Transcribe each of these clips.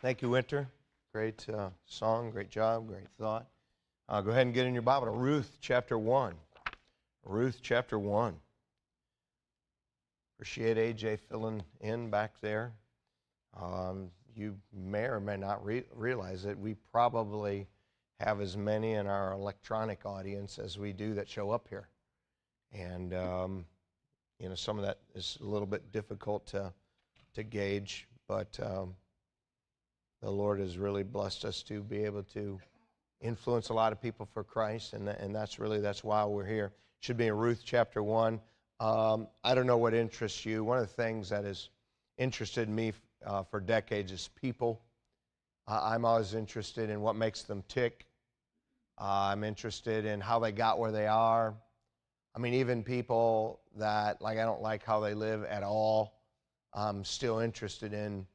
Thank you, Winter. Great song, great job, great thought. Go ahead and get in your Bible to Ruth chapter 1. Ruth chapter 1. Appreciate AJ filling in back there. You may or may not realize it. We probably have as many in our electronic audience as we do that show up here. And, some of that is a little bit difficult to gauge, but the Lord has really blessed us to be able to influence a lot of people for Christ, and that's why we're here. It should be in Ruth chapter 1. I don't know what interests you. One of the things that has interested me for decades is people. I'm always interested in what makes them tick. I'm interested in how they got where they are. I mean, even people that, I don't like how they live at all, I'm still interested in,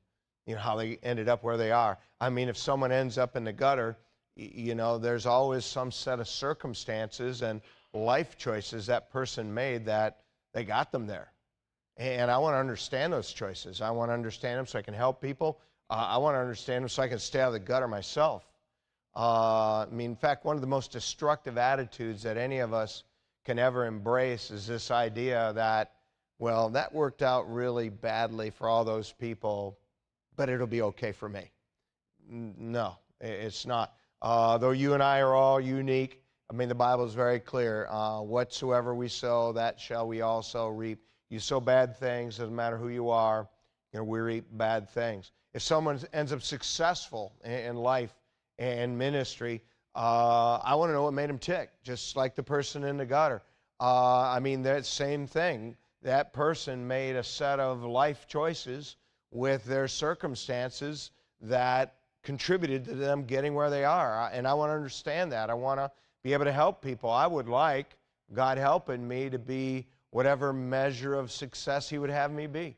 how they ended up where they are. I mean, if someone ends up in the gutter, there's always some set of circumstances and life choices that person made that they got them there. And I want to understand those choices. I want to understand them so I can help people. I want to understand them so I can stay out of the gutter myself. In fact, one of the most destructive attitudes that any of us can ever embrace is this idea that, well, that worked out really badly for all those people, but it'll be okay for me. No, it's not. Though you and I are all unique, the Bible is very clear. Whatsoever we sow, that shall we also reap. You sow bad things, doesn't matter who you are, we reap bad things. If someone ends up successful in life and ministry, I want to know what made them tick, just like the person in the gutter. That same thing. That person made a set of life choices with their circumstances that contributed to them getting where they are. And I want to understand that. I want to be able to help people. I would like God helping me to be whatever measure of success He would have me be.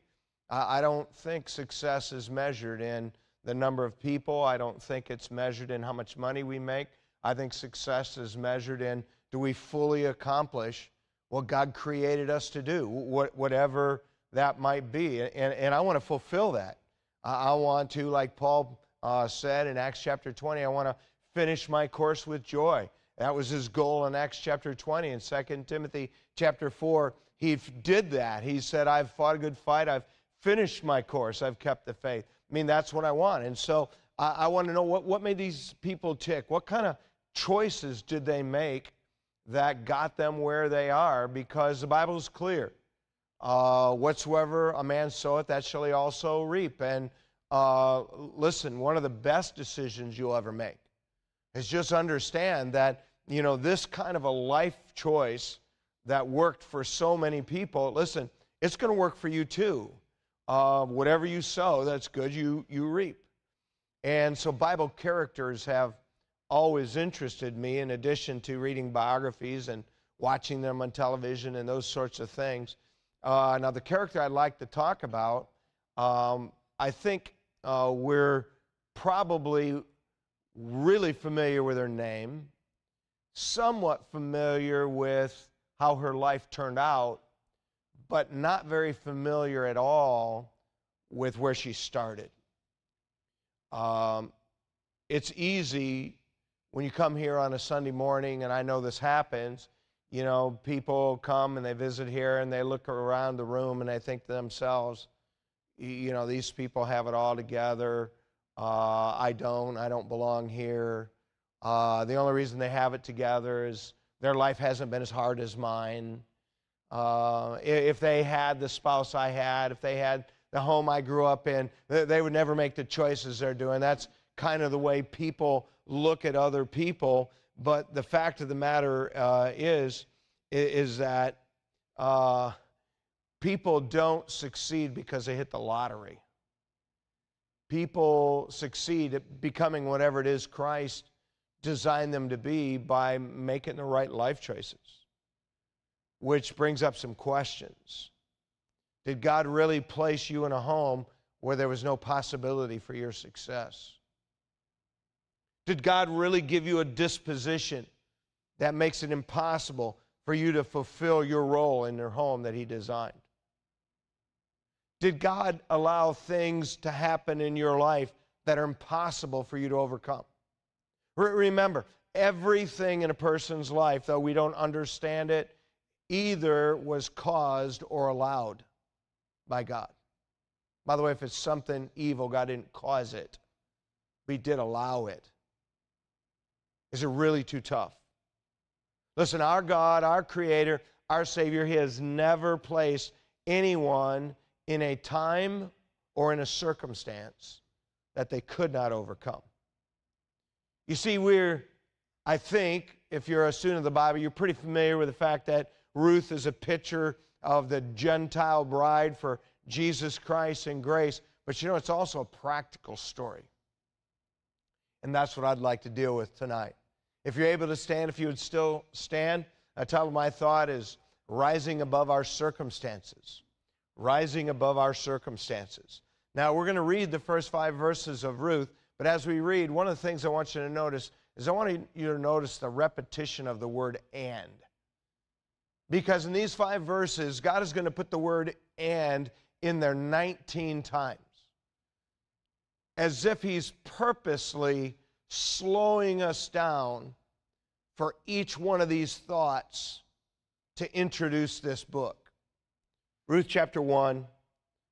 I don't think success is measured in the number of people. I don't think it's measured in how much money we make. I think success is measured in, do we fully accomplish what God created us to do, whatever that might be. And I want to fulfill that. I want to, like Paul said in Acts chapter 20, I want to finish my course with joy. That was his goal in Acts chapter 20. In 2 Timothy chapter 4, he did that. He said, I've fought a good fight. I've finished my course. I've kept the faith. That's what I want. And so I want to know what made these people tick. What kind of choices did they make that got them where they are? Because the Bible is clear. Whatsoever a man soweth, that shall he also reap. And listen, one of the best decisions you'll ever make is just understand that, this kind of a life choice that worked for so many people, listen, it's going to work for you too. Whatever you sow, that's good, you reap. And so Bible characters have always interested me, in addition to reading biographies and watching them on television and those sorts of things. Now, the character I'd like to talk about, I think we're probably really familiar with her name, somewhat familiar with how her life turned out, but not very familiar at all with where she started. It's easy when you come here on a Sunday morning, and I know this happens, people come and they visit here and they look around the room and they think to themselves, these people have it all together. I don't belong here. The only reason they have it together is their life hasn't been as hard as mine. If they had the spouse I had, if they had the home I grew up in, they would never make the choices they're doing. That's kind of the way people look at other people. But the fact of the matter is that people don't succeed because they hit the lottery. People succeed at becoming whatever it is Christ designed them to be by making the right life choices, which brings up some questions. Did God really place you in a home where there was no possibility for your success? Did God really give you a disposition that makes it impossible for you to fulfill your role in your home that He designed? Did God allow things to happen in your life that are impossible for you to overcome. Remember, everything in a person's life, though we don't understand it, either was caused or allowed by God. By the way, if it's something evil, God didn't cause it. He did allow it. Is it really too tough? Listen, our God, our Creator, our Savior, He has never placed anyone in a time or in a circumstance that they could not overcome. You see, I think, if you're a student of the Bible, you're pretty familiar with the fact that Ruth is a picture of the Gentile bride for Jesus Christ and grace. But you know, it's also a practical story. And that's what I'd like to deal with tonight. If you're able to stand, if you would still stand, the title of my thought is Rising Above Our Circumstances. Rising above our circumstances. Now, we're going to read the first 5 verses of Ruth, but as we read, one of the things I want you to notice is I want you to notice the repetition of the word "and." Because in these 5 verses, God is going to put the word "and" in there 19 times. As if He's purposely slowing us down for each one of these thoughts to introduce this book. Ruth chapter 1,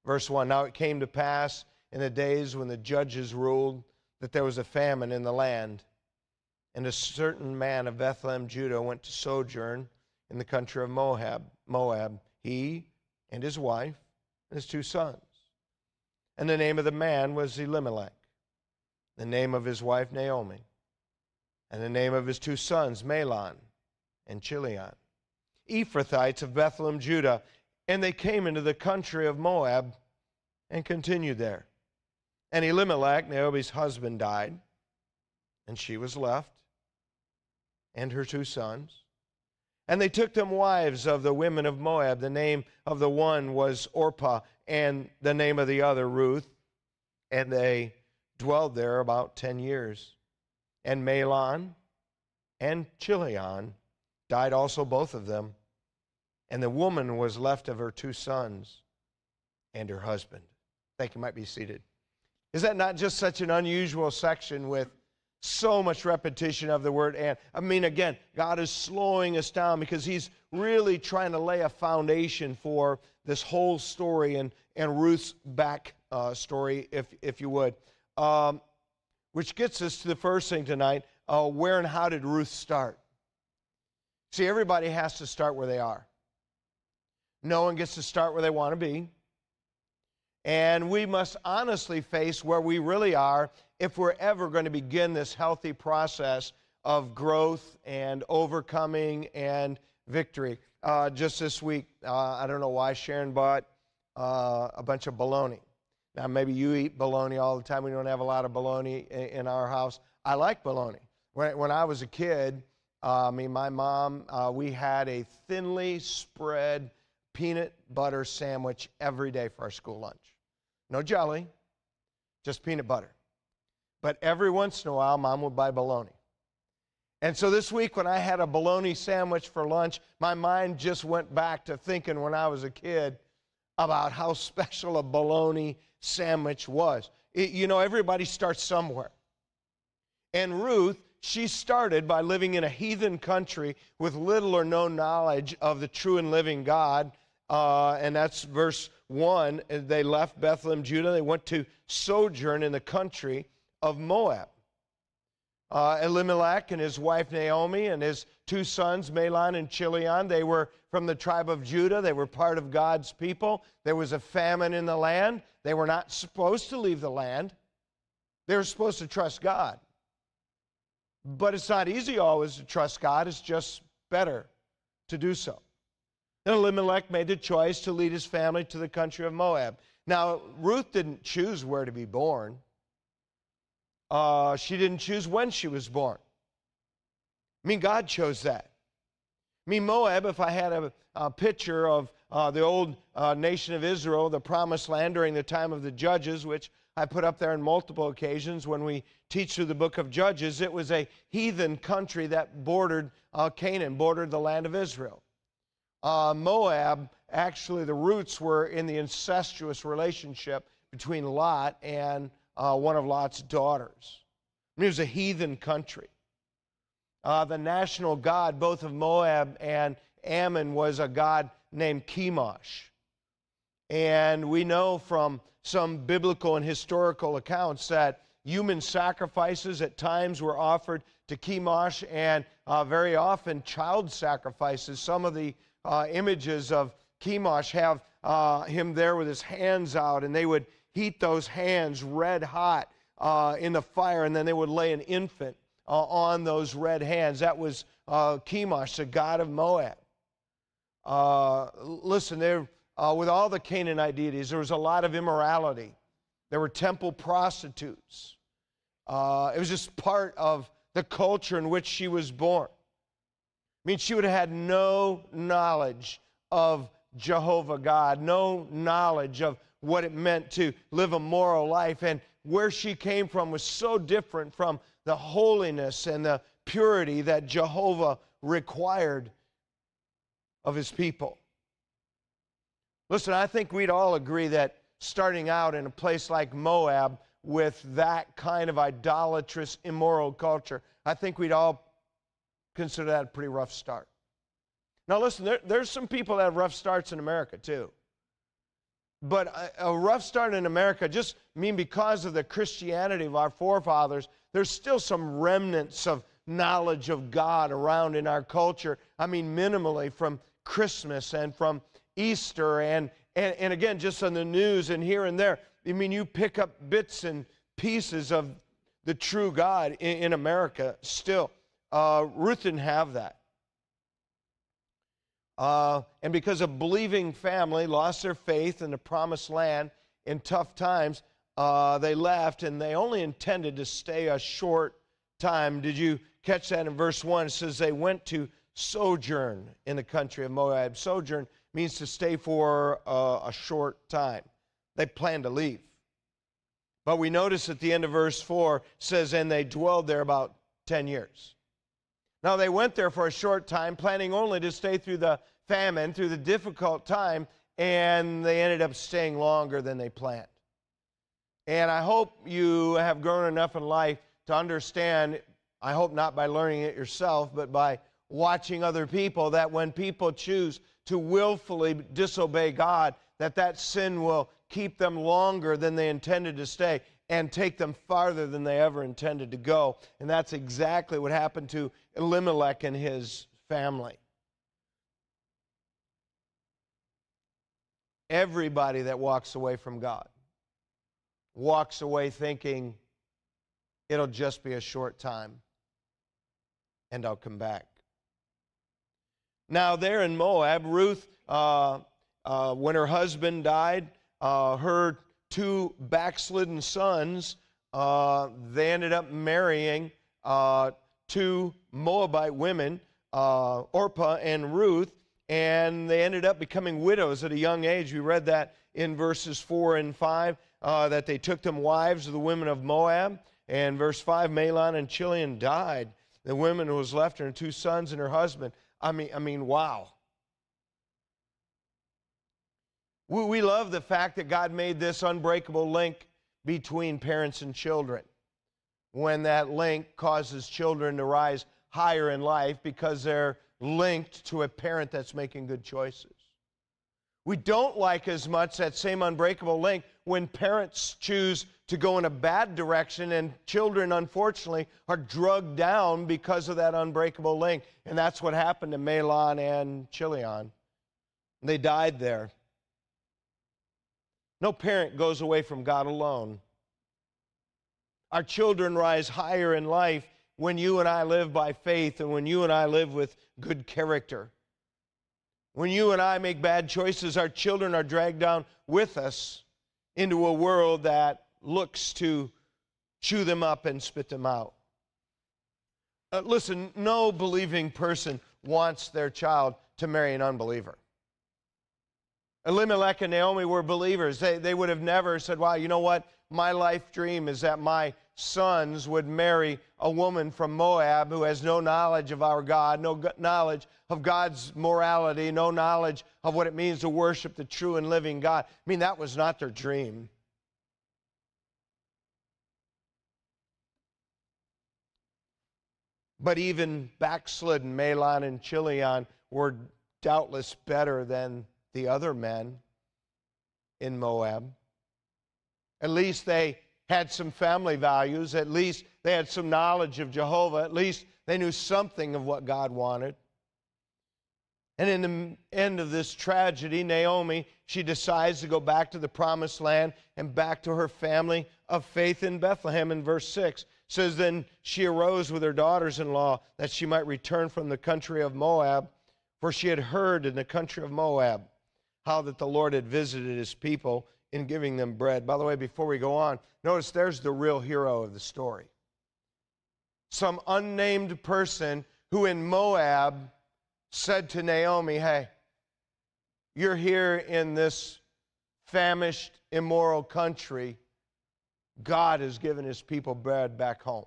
verse 1. Now it came to pass in the days when the judges ruled that there was a famine in the land, and a certain man of Bethlehem, Judah, went to sojourn in the country of Moab, he and his wife and his 2 sons. And the name of the man was Elimelech, the name of his wife Naomi, and the name of his 2 sons Mahlon and Chilion, Ephrathites of Bethlehem, Judah. And they came into the country of Moab and continued there. And Elimelech, Naomi's husband, died, and she was left, and her 2 sons. And they took them wives of the women of Moab. The name of the one was Orpah, and the name of the other Ruth. And they dwelled there about 10 years. And Mahlon and Chilion died also, both of them. And the woman was left of her 2 sons and her husband. Thank you. Might be seated. Is that not just such an unusual section with so much repetition of the word "and"? I mean, again, God is slowing us down because He's really trying to lay a foundation for this whole story and Ruth's back story, if you would. Which gets us to the first thing tonight. Where and how did Ruth start? See, everybody has to start where they are. No one gets to start where they want to be. And we must honestly face where we really are if we're ever going to begin this healthy process of growth and overcoming and victory. Just this week, I don't know why Sharon bought a bunch of bologna. Now, maybe you eat bologna all the time. We don't have a lot of bologna in our house. I like bologna. When I was a kid, my mom, we had a thinly spread peanut butter sandwich every day for our school lunch. No jelly, just peanut butter. But every once in a while, Mom would buy bologna. And so this week when I had a bologna sandwich for lunch, my mind just went back to thinking when I was a kid about how special a bologna sandwich was. Everybody starts somewhere. And Ruth, she started by living in a heathen country with little or no knowledge of the true and living God. And that's verse 1. They left Bethlehem, Judah. They went to sojourn in the country of Moab. Elimelech and his wife Naomi and his 2 sons, Mahlon and Chilion, they were from the tribe of Judah. They were part of God's people. There was a famine in the land. They were not supposed to leave the land. They were supposed to trust God. But it's not easy always to trust God. It's just better to do so. And Elimelech made the choice to lead his family to the country of Moab. Now, Ruth didn't choose where to be born. She didn't choose when she was born. God chose that. Moab, if I had a picture of the old nation of Israel, the promised land during the time of the Judges, which I put up there on multiple occasions when we teach through the book of Judges, it was a heathen country that bordered Canaan, bordered the land of Israel. Moab, actually the roots were in the incestuous relationship between Lot and one of Lot's daughters. It was a heathen country. The national god, both of Moab and Ammon, was a god named Chemosh. And we know from some biblical and historical accounts that human sacrifices at times were offered to Chemosh, and very often child sacrifices. Some of the images of Chemosh have him there with his hands out, and they would heat those hands red hot in the fire, and then they would lay an infant on those red hands. That was Chemosh, the god of Moab. Listen, with all the Canaanite deities, there was a lot of immorality. There were temple prostitutes. It was just part of the culture in which she was born. I mean, she would have had no knowledge of Jehovah God, no knowledge of what it meant to live a moral life, and where she came from was so different from the holiness and the purity that Jehovah required of his people. Listen, I think we'd all agree that starting out in a place like Moab with that kind of idolatrous, immoral culture, I think we'd all consider that a pretty rough start. Now listen, there's some people that have rough starts in America too. But a rough start in America just mean because of the Christianity of our forefathers, there's still some remnants of knowledge of God around in our culture. I mean, minimally, from Christmas and from Easter and again, just on the news and here and there. I mean, you pick up bits and pieces of the true God in America still. Ruth didn't have that. And because a believing family lost their faith in the promised land in tough times, they left, and they only intended to stay a short time. Did you catch that in verse 1? It says they went to sojourn in the country of Moab. Sojourn means to stay for a short time. They planned to leave. But we notice at the end of verse 4 says, and they dwelled there about 10 years. Now they went there for a short time, planning only to stay through the famine, through the difficult time, and they ended up staying longer than they planned. And I hope you have grown enough in life to understand, I hope not by learning it yourself, but by watching other people, that when people choose to willfully disobey God, that sin will keep them longer than they intended to stay and take them farther than they ever intended to go. And that's exactly what happened to Elimelech and his family. Everybody that walks away from God walks away thinking it'll just be a short time and I'll come back. Now there in Moab, Ruth, when her husband died, her two backslidden sons, they ended up marrying two Moabite women, Orpah and Ruth, and they ended up becoming widows at a young age. We read that in verses 4 and 5, that they took them wives of the women of Moab. And verse 5, Mahlon and Chilion died. The woman who was left, her two sons and her husband. I mean, wow. We love the fact that God made this unbreakable link between parents and children. When that link causes children to rise higher in life because they're linked to a parent that's making good choices. We don't like as much that same unbreakable link when parents choose to go in a bad direction and children, unfortunately, are drugged down because of that unbreakable link. And that's what happened to Mahlon and Chilion. They died there. No parent goes away from God alone. Our children rise higher in life when you and I live by faith and when you and I live with good character. When you and I make bad choices, our children are dragged down with us into a world that looks to chew them up and spit them out. Listen, no believing person wants their child to marry an unbeliever. Elimelech and Naomi were believers. They would have never said, wow, you know what? My life dream is that my sons would marry a woman from Moab who has no knowledge of our God, no knowledge of God's morality, no knowledge of what it means to worship the true and living God. I mean, that was not their dream. But even backslidden Mahlon and Chilion were doubtless better than the other men in Moab. At least they had some family values. At least they had some knowledge of Jehovah. At least they knew something of what God wanted. And in the end of this tragedy, Naomi, she decides to go back to the promised land and back to her family of faith in Bethlehem. In verse 6 says, then she arose with her daughters-in-law that she might return from the country of Moab, for she had heard in the country of Moab how that the Lord had visited his people in giving them bread. By the way, before we go on, notice there's the real hero of the story. Some unnamed person who in Moab said to Naomi, hey, you're here in this famished, immoral country. God has given his people bread back home.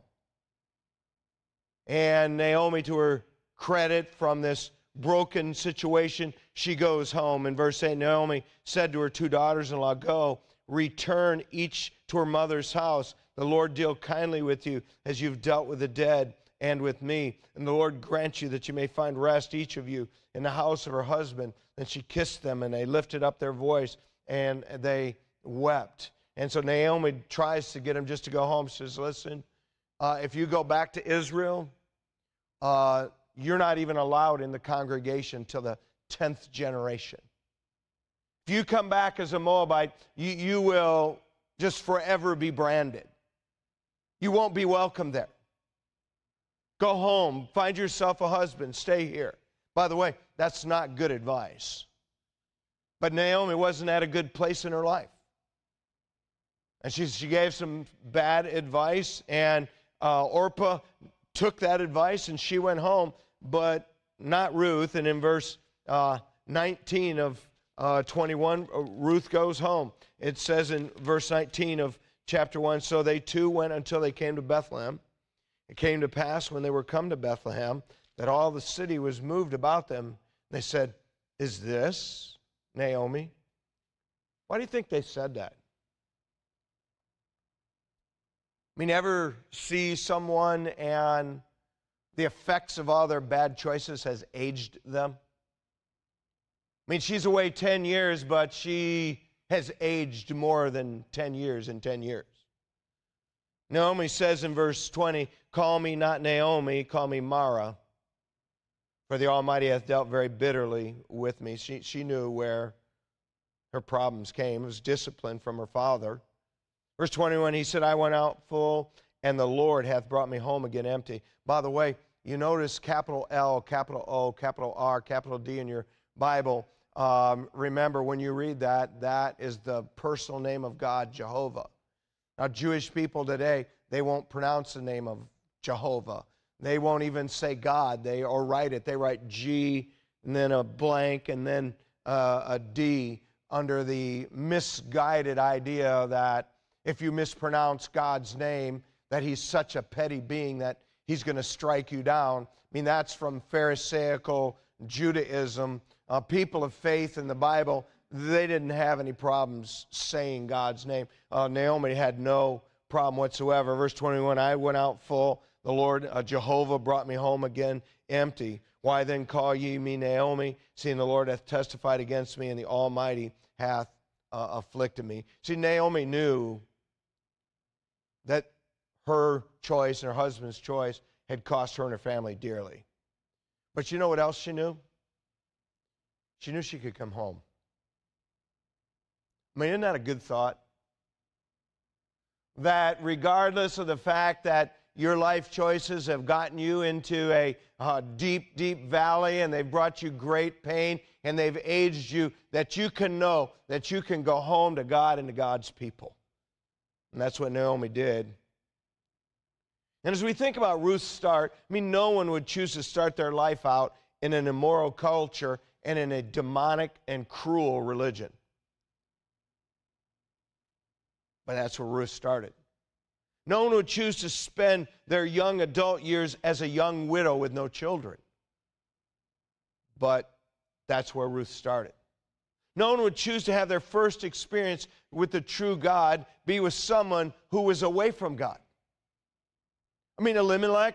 And Naomi, to her credit, from this broken situation, she goes home. In verse 8, Naomi said to her two daughters-in-law, go, return each to her mother's house. The Lord deal kindly with you as you've dealt with the dead and with me. And the Lord grant you that you may find rest, each of you, in the house of her husband. Then she kissed them, and they lifted up their voice, and they wept. And so Naomi tries to get him just to go home. She says, listen, if you go back to Israel, you're not even allowed in the congregation till the 10th generation. If you come back as a Moabite, you will just forever be branded. You won't be welcome there. Go home, find yourself a husband, stay here. By the way, that's not good advice. But Naomi wasn't at a good place in her life. And she gave some bad advice, and Orpah took that advice and she went home, but not Ruth. And in verse 19 of 21, Ruth goes home. It says in verse 19 of chapter 1, so they too went until they came to Bethlehem. It came to pass when they were come to Bethlehem that all the city was moved about them. They said, is this Naomi? Why do you think they said that? I mean, ever see someone and the effects of all their bad choices has aged them? I mean, she's away 10 years, but she has aged more than 10 years in 10 years. Naomi says in verse 20, call me not Naomi, call me Mara, for the Almighty hath dealt very bitterly with me. She knew where her problems came. It was discipline from her father. Verse 21, he said, I went out full, and the Lord hath brought me home again empty. By the way, you notice capital L, capital O, capital R, capital D in your Bible. Remember, when you read that, that is the personal name of God, Jehovah. Now, Jewish people today, they won't pronounce the name of Jehovah. They won't even say God. Or write it. They write G, and then a blank, and then a D, under the misguided idea that if you mispronounce God's name, that he's such a petty being that he's going to strike you down. I mean, that's from Pharisaical Judaism. People of faith in the Bible, they didn't have any problems saying God's name. Naomi had no problem whatsoever. Verse 21, I went out full. The Lord, Jehovah, brought me home again empty. Why then call ye me Naomi, seeing the Lord hath testified against me, and the Almighty hath afflicted me. See, Naomi knew that her choice and her husband's choice had cost her and her family dearly. But you know what else she knew? She knew she could come home. I mean, isn't that a good thought? That regardless of the fact that your life choices have gotten you into a deep, deep valley, and they've brought you great pain, and they've aged you, that you can know that you can go home to God and to God's people. And that's what Naomi did. And as we think about Ruth's start, I mean, no one would choose to start their life out in an immoral culture and in a demonic and cruel religion. But that's where Ruth started. No one would choose to spend their young adult years as a young widow with no children. But that's where Ruth started. No one would choose to have their first experience with the true God be with someone who was away from God. I mean, Elimelech,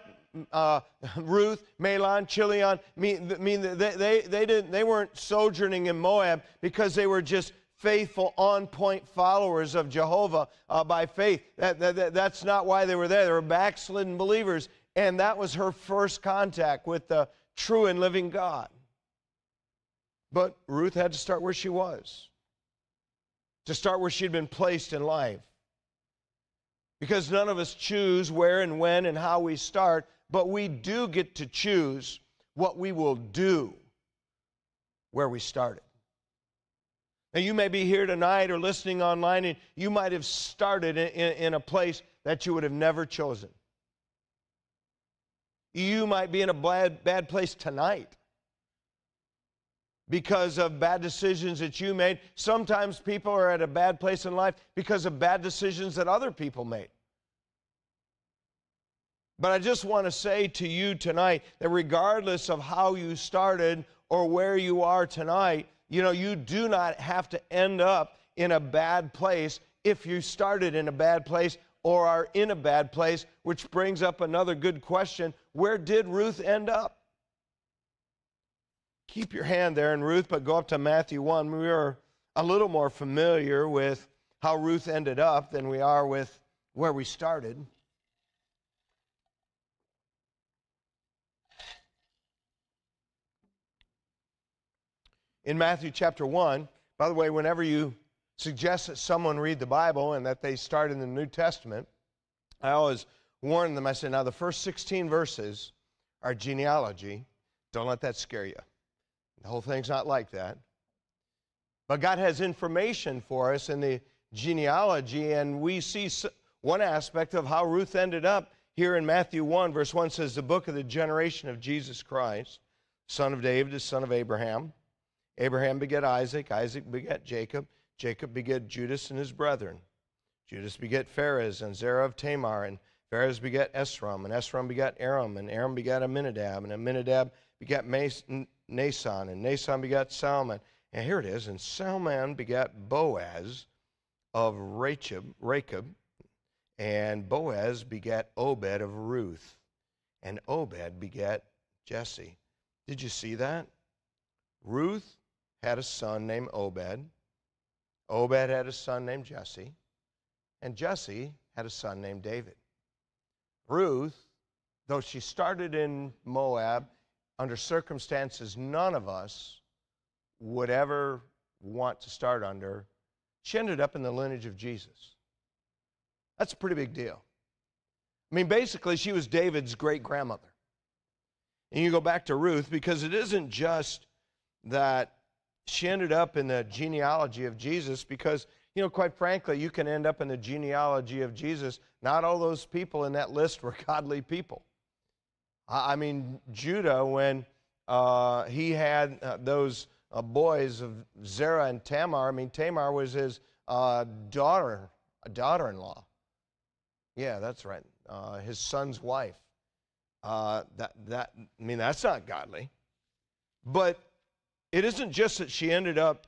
Ruth, Mahlon, Chilion. They weren't sojourning in Moab because they were just faithful, on-point followers of Jehovah by faith. That's not why they were there. They were backslidden believers, and that was her first contact with the true and living God. But Ruth had to start where she was, to start where she'd been placed in life. Because none of us choose where and when and how we start, but we do get to choose what we will do where we started. Now, you may be here tonight or listening online, and you might have started in a place that you would have never chosen. You might be in a bad place tonight because of bad decisions that you made. Sometimes people are at a bad place in life because of bad decisions that other people made. But I just want to say to you tonight that regardless of how you started or where you are tonight, you do not have to end up in a bad place if you started in a bad place or are in a bad place, which brings up another good question. Where did Ruth end up? Keep your hand there in Ruth, but go up to Matthew 1. We are a little more familiar with how Ruth ended up than we are with where we started. In Matthew chapter 1, by the way, whenever you suggest that someone read the Bible and that they start in the New Testament, I always warn them. I say, now the first 16 verses are genealogy. Don't let that scare you. The whole thing's not like that. But God has information for us in the genealogy, and we see one aspect of how Ruth ended up here in Matthew 1. Verse 1 says, the book of the generation of Jesus Christ, son of David, the son of Abraham. Abraham begat Isaac, Isaac begat Jacob, Jacob begat Judas and his brethren. Judas begat Pharez and Zerah of Tamar, and Pharez begat Esrom, and Esrom begat Aram, and Aram begat Amminadab, and Amminadab begat Nason, and Nason begat Salmon. And here it is, and Salmon begat Boaz of Rachab, and Boaz begat Obed of Ruth, and Obed begat Jesse. Did you see that? Ruth had a son named Obed. Obed had a son named Jesse. And Jesse had a son named David. Ruth, though she started in Moab, under circumstances none of us would ever want to start under, she ended up in the lineage of Jesus. That's a pretty big deal. I mean, basically, she was David's great-grandmother. And you go back to Ruth, because it isn't just that she ended up in the genealogy of Jesus, because, quite frankly, you can end up in the genealogy of Jesus. Not all those people in that list were godly people. I mean, Judah, when he had those boys of Zerah and Tamar, Tamar was his daughter-in-law. Yeah, that's right. His son's wife. That's not godly. But it isn't just that she ended up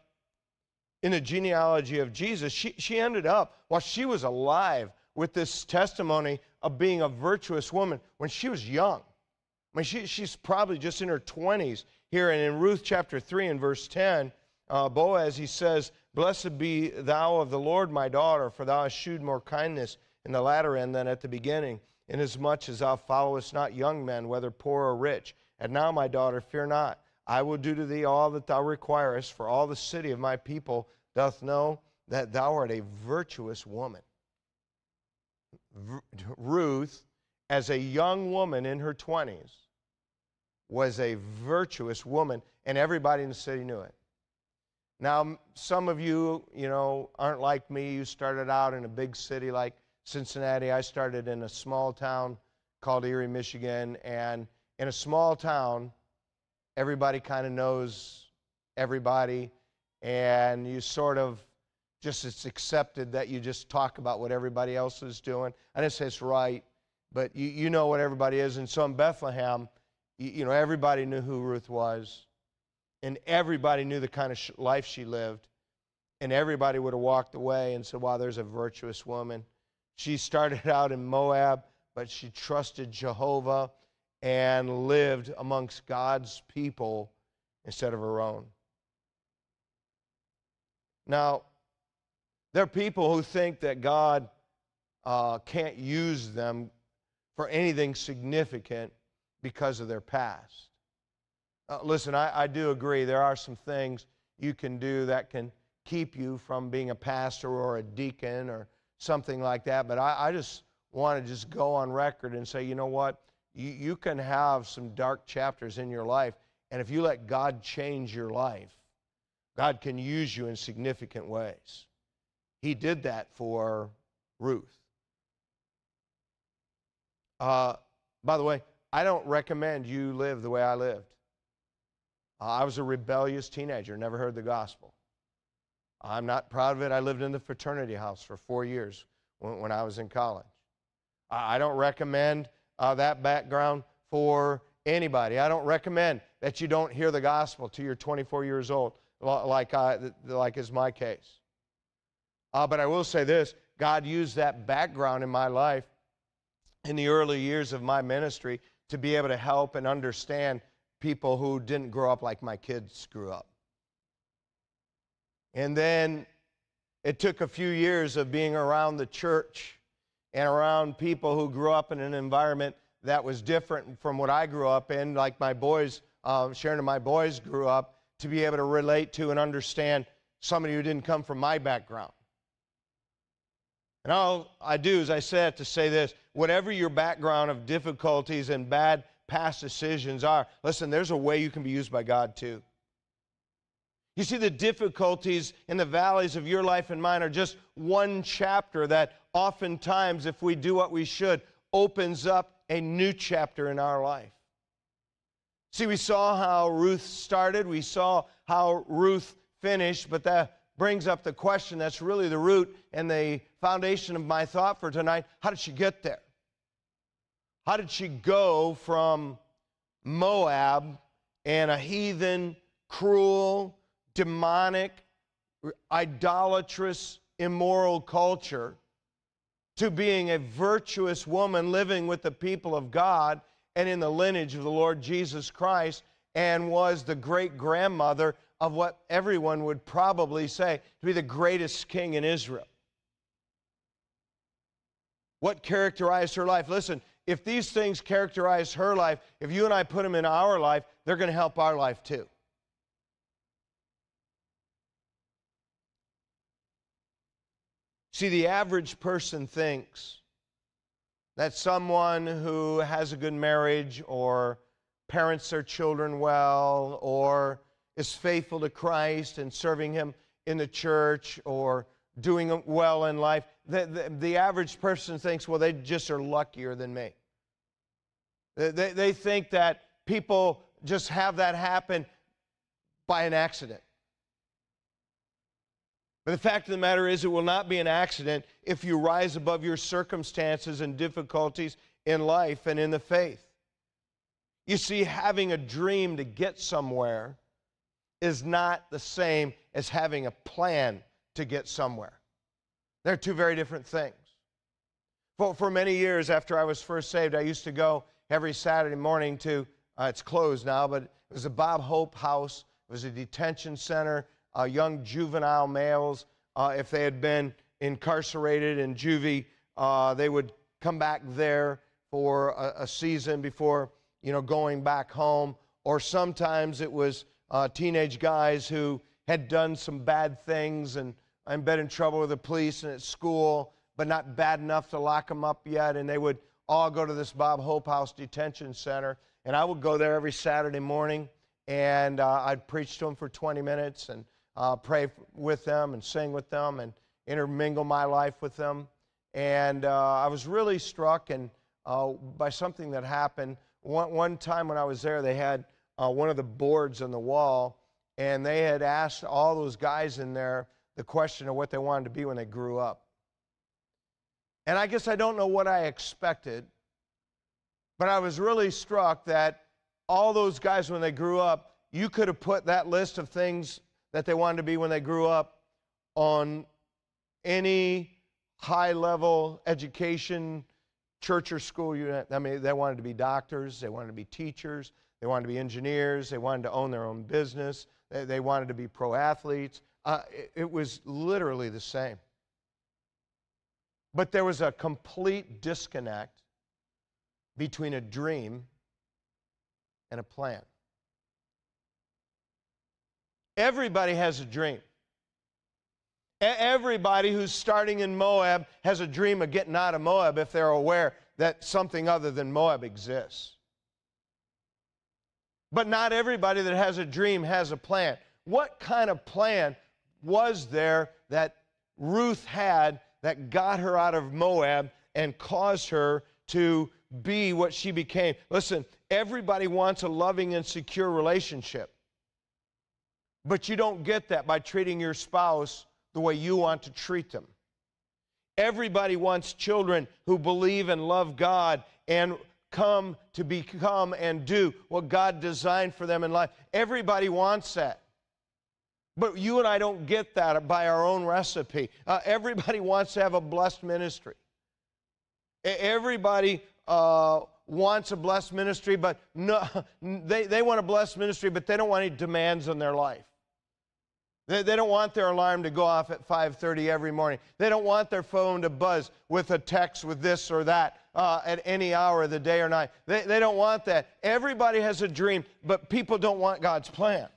in the genealogy of Jesus. She ended up, while she was alive, with this testimony of being a virtuous woman when she was young. She's probably just in her 20s here. And in Ruth chapter 3 and verse 10, Boaz, he says, blessed be thou of the Lord, my daughter, for thou hast shewed more kindness in the latter end than at the beginning, inasmuch as thou followest not young men, whether poor or rich. And now, my daughter, fear not. I will do to thee all that thou requirest, for all the city of my people doth know that thou art a virtuous woman. Ruth, as a young woman in her 20s, was a virtuous woman, and everybody in the city knew it. Now, some of you, aren't like me. You started out in a big city like Cincinnati. I started in a small town called Erie, Michigan, and in a small town, everybody kind of knows everybody, and you sort of it's accepted that you just talk about what everybody else is doing. I didn't say it's right, but you know what everybody is. And so in Bethlehem, everybody knew who Ruth was, and everybody knew the kind of life she lived, and everybody would have walked away and said, wow, there's a virtuous woman. She started out in Moab, but she trusted Jehovah, and lived amongst God's people instead of her own. Now, there are people who think that God can't use them for anything significant because of their past. Listen, I do agree there are some things you can do that can keep you from being a pastor or a deacon or something like that, but I just want to just go on record and say, you know what? You can have some dark chapters in your life, and if you let God change your life, God can use you in significant ways. He did that for Ruth. By the way, I don't recommend you live the way I lived. I was a rebellious teenager, never heard the gospel. I'm not proud of it. I lived in the fraternity house for 4 years when I was in college. I don't recommend that background for anybody. I don't recommend that you don't hear the gospel till you're 24 years old, like is my case. But I will say this, God used that background in my life in the early years of my ministry to be able to help and understand people who didn't grow up like my kids grew up. And then it took a few years of being around the church and around people who grew up in an environment that was different from what I grew up in, like my boys, Sharon and my boys grew up, to be able to relate to and understand somebody who didn't come from my background. And all I do is I say it to say this, whatever your background of difficulties and bad past decisions are, listen, there's a way you can be used by God too. You see, the difficulties in the valleys of your life and mine are just one chapter that oftentimes, if we do what we should, opens up a new chapter in our life. See, we saw how Ruth started, we saw how Ruth finished, but that brings up the question that's really the root and the foundation of my thought for tonight. How did she get there? How did she go from Moab and a heathen, cruel, demonic, idolatrous, immoral culture to being a virtuous woman living with the people of God and in the lineage of the Lord Jesus Christ, and was the great-grandmother of what everyone would probably say to be the greatest king in Israel? What characterized her life? Listen, if these things characterize her life, if you and I put them in our life, they're going to help our life too. See, the average person thinks that someone who has a good marriage or parents their children well or is faithful to Christ and serving Him in the church or doing well in life, the average person thinks, well, they just are luckier than me. They think that people just have that happen by an accident. But the fact of the matter is, it will not be an accident if you rise above your circumstances and difficulties in life and in the faith. You see, having a dream to get somewhere is not the same as having a plan to get somewhere. They're two very different things. For many years after I was first saved, I used to go every Saturday morning to, it's closed now, but it was a Bob Hope House. It was a detention center. Young juvenile males, if they had been incarcerated in juvie, they would come back there for a season before, going back home. Or sometimes it was teenage guys who had done some bad things and been in trouble with the police and at school, but not bad enough to lock them up yet. And they would all go to this Bob Hope House detention center. And I would go there every Saturday morning, and I'd preach to them for 20 minutes and pray with them and sing with them and intermingle my life with them. And I was really struck by something that happened. One time when I was there, they had one of the boards on the wall, and they had asked all those guys in there the question of what they wanted to be when they grew up. And I guess I don't know what I expected, but I was really struck that all those guys, when they grew up, you could have put that list of things that they wanted to be when they grew up on any high-level education church or school unit. I mean, they wanted to be doctors. They wanted to be teachers. They wanted to be engineers. They wanted to own their own business. They wanted to be pro athletes. It was literally the same. But there was a complete disconnect between a dream and a plan. Everybody has a dream. Everybody who's starting in Moab has a dream of getting out of Moab if they're aware that something other than Moab exists. But not everybody that has a dream has a plan. What kind of plan was there that Ruth had that got her out of Moab and caused her to be what she became? Listen, everybody wants a loving and secure relationship. But you don't get that by treating your spouse the way you want to treat them. Everybody wants children who believe and love God and come to become and do what God designed for them in life. Everybody wants that. But you and I don't get that by our own recipe. Everybody wants to have a blessed ministry. Everybody wants a blessed ministry, but no, they want a blessed ministry, but they don't want any demands on their life. They don't want their alarm to go off at 5:30 every morning. They don't want their phone to buzz with a text with this or that at any hour of the day or night. They don't want that. Everybody has a dream, but people don't want God's plan.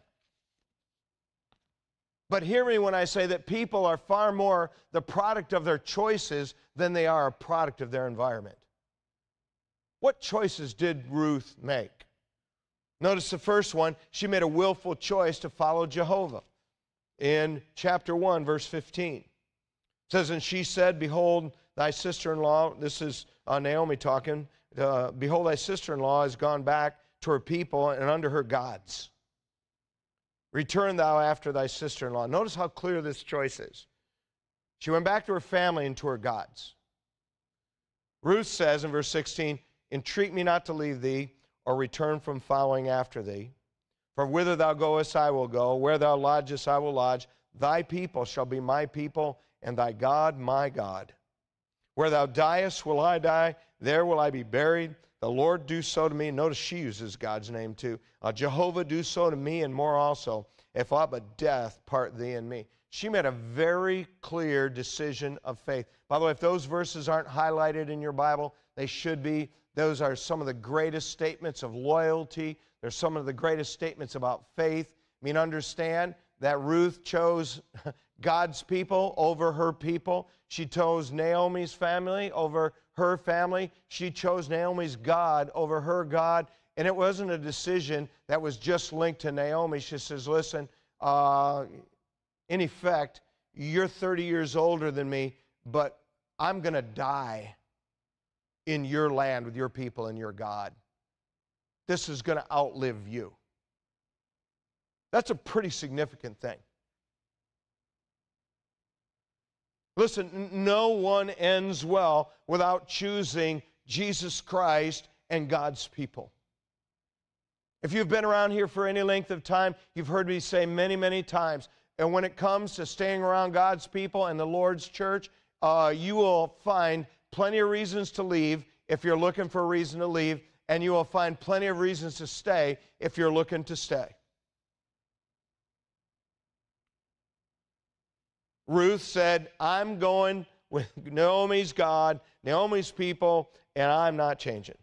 But hear me when I say that people are far more the product of their choices than they are a product of their environment. What choices did Ruth make? Notice the first one, she made a willful choice to follow Jehovah. In chapter 1, verse 15. It says, and she said, behold, thy sister-in-law, this is Naomi talking, behold, thy sister-in-law has gone back to her people and unto her gods. Return thou after thy sister-in-law. Notice how clear this choice is. She went back to her family and to her gods. Ruth says in verse 16, entreat me not to leave thee or return from following after thee. For whither thou goest, I will go. Where thou lodgest, I will lodge. Thy people shall be my people, and thy God my God. Where thou diest, will I die. There will I be buried. The Lord do so to me. Notice she uses God's name too. Jehovah do so to me, and more also, if aught but death part thee and me. She made a very clear decision of faith. By the way, if those verses aren't highlighted in your Bible, they should be. Those are some of the greatest statements of loyalty. They're some of the greatest statements about faith. I mean, understand that Ruth chose God's people over her people. She chose Naomi's family over her family. She chose Naomi's God over her God. And it wasn't a decision that was just linked to Naomi. She says, listen, in effect, you're 30 years older than me, but I'm going to die in your land with your people and your God. This is going to outlive you. That's a pretty significant thing. Listen, no one ends well without choosing Jesus Christ and God's people. If you've been around here for any length of time, you've heard me say many, many times, and when it comes to staying around God's people and the Lord's church, you will find plenty of reasons to leave if you're looking for a reason to leave, and you will find plenty of reasons to stay if you're looking to stay. Ruth said, I'm going with Naomi's God, Naomi's people, and I'm not changing.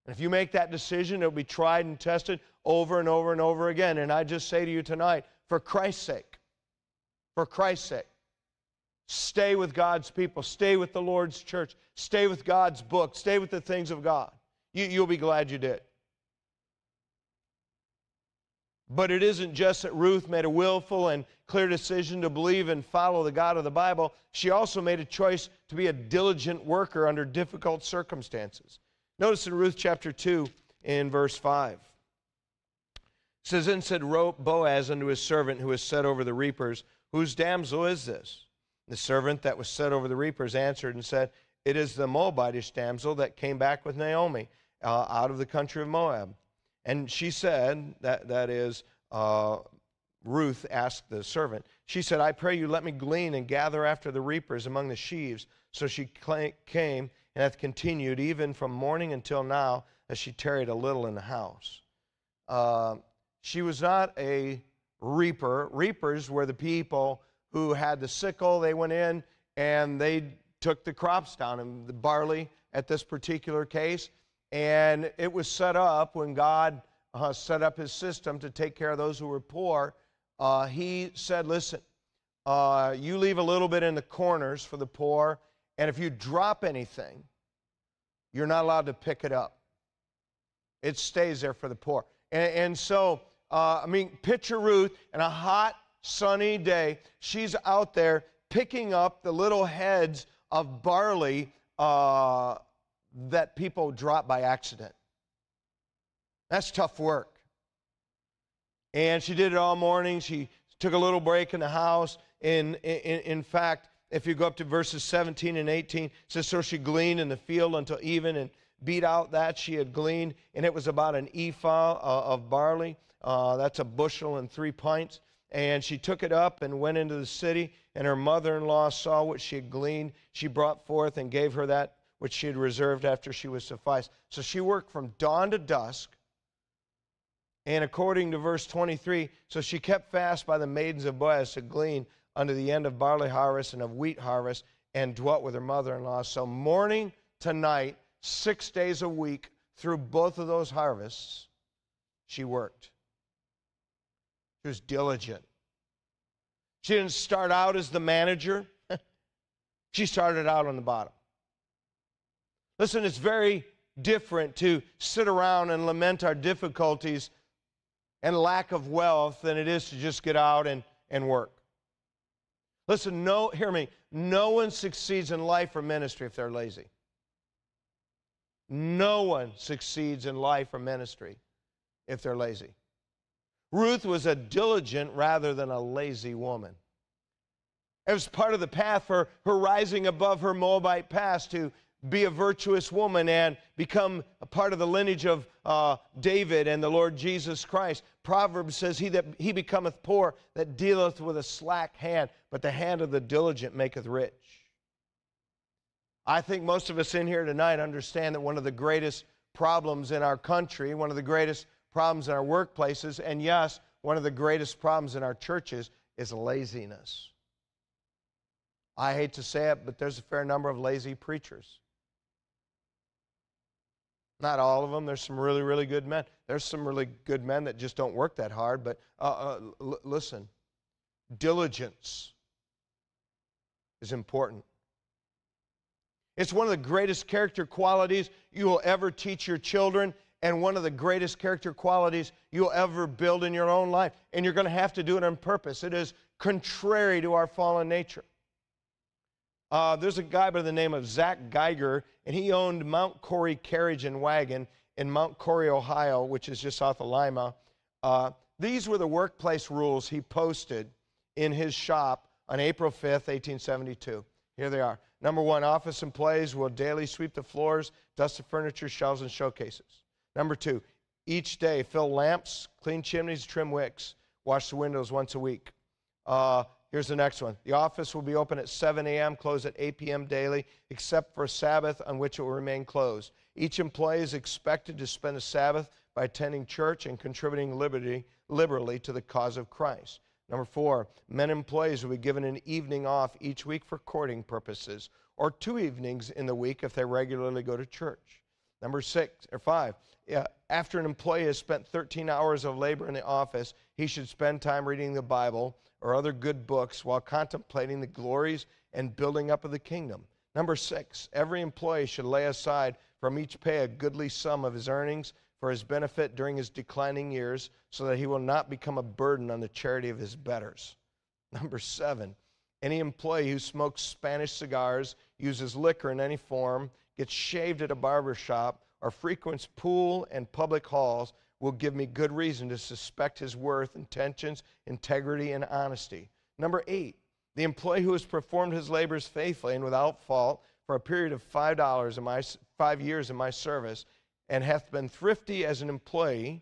And if you make that decision, it will be tried and tested over and over and over again. And I just say to you tonight, for Christ's sake, stay with God's people, stay with the Lord's church, stay with God's book, stay with the things of God. You'll be glad you did. But it isn't just that Ruth made a willful and clear decision to believe and follow the God of the Bible. She also made a choice to be a diligent worker under difficult circumstances. Notice in Ruth chapter 2 in verse 5. It says, and said Boaz unto his servant who was set over the reapers, whose damsel is this? The servant that was set over the reapers answered and said, it is the Moabitish damsel that came back with Naomi out of the country of Moab. And she said, that is, Ruth asked the servant, she said, I pray you let me glean and gather after the reapers among the sheaves. So she came and hath continued even from morning until now, as she tarried a little in the house. She was not a reaper. Reapers were the people who had the sickle. They went in and they took the crops down, and the barley at this particular case. And it was set up when God set up his system to take care of those who were poor. He said, listen, you leave a little bit in the corners for the poor, and if you drop anything, you're not allowed to pick it up. It stays there for the poor. And so, picture Ruth in a hot, sunny day. She's out there picking up the little heads of barley that people drop by accident. That's tough work. And she did it all morning. She took a little break in the house. In fact, if you go up to verses 17 and 18, it says, so she gleaned in the field until even, and beat out that she had gleaned, and it was about an ephah of barley. That's a bushel and 3 pints. And she took it up and went into the city, and her mother-in-law saw what she had gleaned. She brought forth and gave her that which she had reserved after she was sufficed. So she worked from dawn to dusk. And according to verse 23, so she kept fast by the maidens of Boaz to glean unto the end of barley harvest and of wheat harvest, and dwelt with her mother-in-law. So morning to night, 6 days a week, through both of those harvests, she worked. She was diligent. She didn't start out as the manager. She started out on the bottom. Listen, it's very different to sit around and lament our difficulties and lack of wealth than it is to just get out and work. Listen, hear me, no one succeeds in life or ministry if they're lazy. No one succeeds in life or ministry if they're lazy. Ruth was a diligent rather than a lazy woman. It was part of the path for her rising above her Moabite past to be a virtuous woman and become a part of the lineage of David and the Lord Jesus Christ. Proverbs says, he becometh poor that dealeth with a slack hand, but the hand of the diligent maketh rich. I think most of us in here tonight understand that one of the greatest problems in our country, one of the greatest problems in our workplaces, and yes, one of the greatest problems in our churches is laziness. I hate to say it, but there's a fair number of lazy preachers. Not all of them. There's some really, really good men. There's some really good men that just don't work that hard, but listen, diligence is important. It's one of the greatest character qualities you will ever teach your children, and one of the greatest character qualities you'll ever build in your own life. And you're going to have to do it on purpose. It is contrary to our fallen nature. There's a guy by the name of Zach Geiger, and he owned Mount Corey Carriage and Wagon in Mount Corey, Ohio, which is just south of Lima. These were the workplace rules he posted in his shop on April 5th, 1872. Here they are. Number 1, office employees will daily sweep the floors, dust the furniture, shelves, and showcases. Number 2, each day fill lamps, clean chimneys, trim wicks, wash the windows once a week. Here's the next one. The office will be open at 7 a.m., closed at 8 p.m. daily, except for Sabbath, on which it will remain closed. Each employee is expected to spend the Sabbath by attending church and contributing liberally to the cause of Christ. Number 4, men employees will be given an evening off each week for courting purposes, or 2 evenings in the week if they regularly go to church. Number 5, after an employee has spent 13 hours of labor in the office, he should spend time reading the Bible or other good books while contemplating the glories and building up of the kingdom. Number 6, every employee should lay aside from each pay a goodly sum of his earnings for his benefit during his declining years, so that he will not become a burden on the charity of his betters. Number 7, any employee who smokes Spanish cigars, uses liquor in any form, gets shaved at a barber shop, or frequents pool and public halls will give me good reason to suspect his worth, intentions, integrity, and honesty. Number 8, the employee who has performed his labors faithfully and without fault for a period of 5 years in my service, and hath been thrifty as an employee,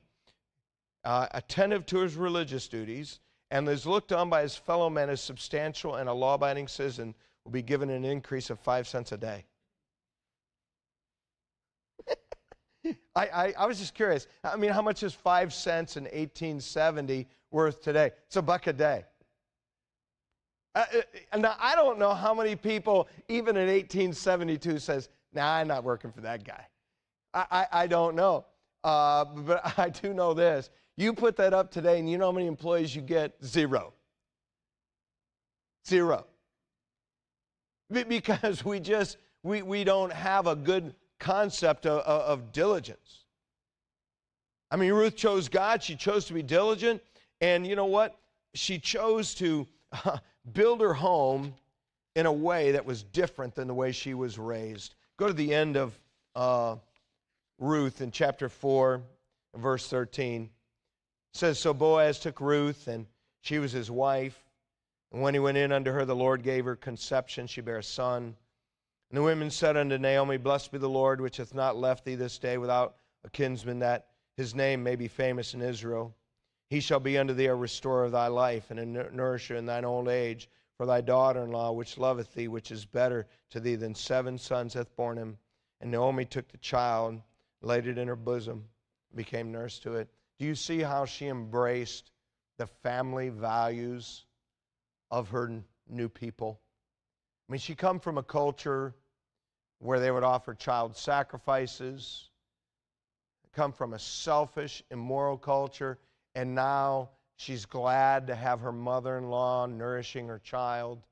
attentive to his religious duties, and is looked on by his fellow men as substantial and a law-abiding citizen, will be given an increase of 5 cents a day. I was just curious. I mean, how much is 5 cents in 1870 worth today? It's $1 a day. Now, I don't know how many people, even in 1872, says, nah, I'm not working for that guy. I don't know. But I do know this. You put that up today, and you know how many employees you get? Zero. Zero. Because we don't have a good concept of diligence. I mean, Ruth chose God. She chose to be diligent. And you know what? She chose to build her home in a way that was different than the way she was raised. Go to the end of Ruth in chapter 4, verse 13. It says, so Boaz took Ruth, and she was his wife. And when he went in unto her, the Lord gave her conception. She bare a son. And the women said unto Naomi, blessed be the Lord, which hath not left thee this day without a kinsman, that his name may be famous in Israel. He shall be unto thee a restorer of thy life, and a nourisher in thine old age, for thy daughter-in-law, which loveth thee, which is better to thee than 7 sons, hath borne him. And Naomi took the child, laid it in her bosom, and became nurse to it. Do you see how she embraced the family values of her new people? I mean, she come from a culture where they would offer child sacrifices, come from a selfish, immoral culture, and now she's glad to have her mother-in-law nourishing her child.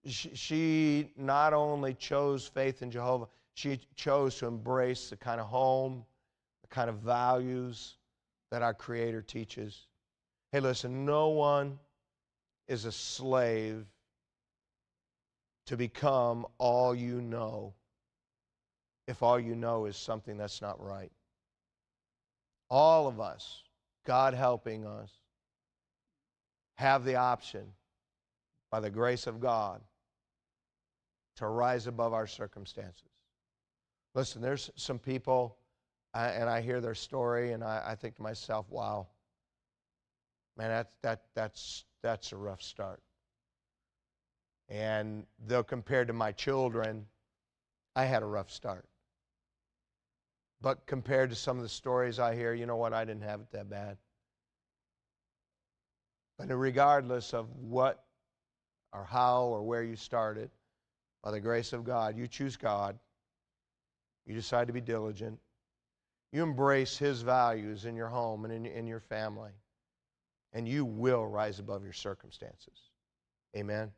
She not only chose faith in Jehovah, she chose to embrace the kind of home, the kind of values that our Creator teaches. Hey, listen, no one is a slave to become all you know if all you know is something that's not right. All of us, God helping us, have the option, by the grace of God, to rise above our circumstances. Listen, there's some people, and I hear their story, and I think to myself, wow, man, that's a rough start. And though compared to my children, I had a rough start. But compared to some of the stories I hear, you know what? I didn't have it that bad. But regardless of what or how or where you started, by the grace of God, you choose God. You decide to be diligent. You embrace His values in your home and in your family. And you will rise above your circumstances. Amen.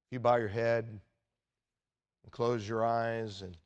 If you bow your head and close your eyes and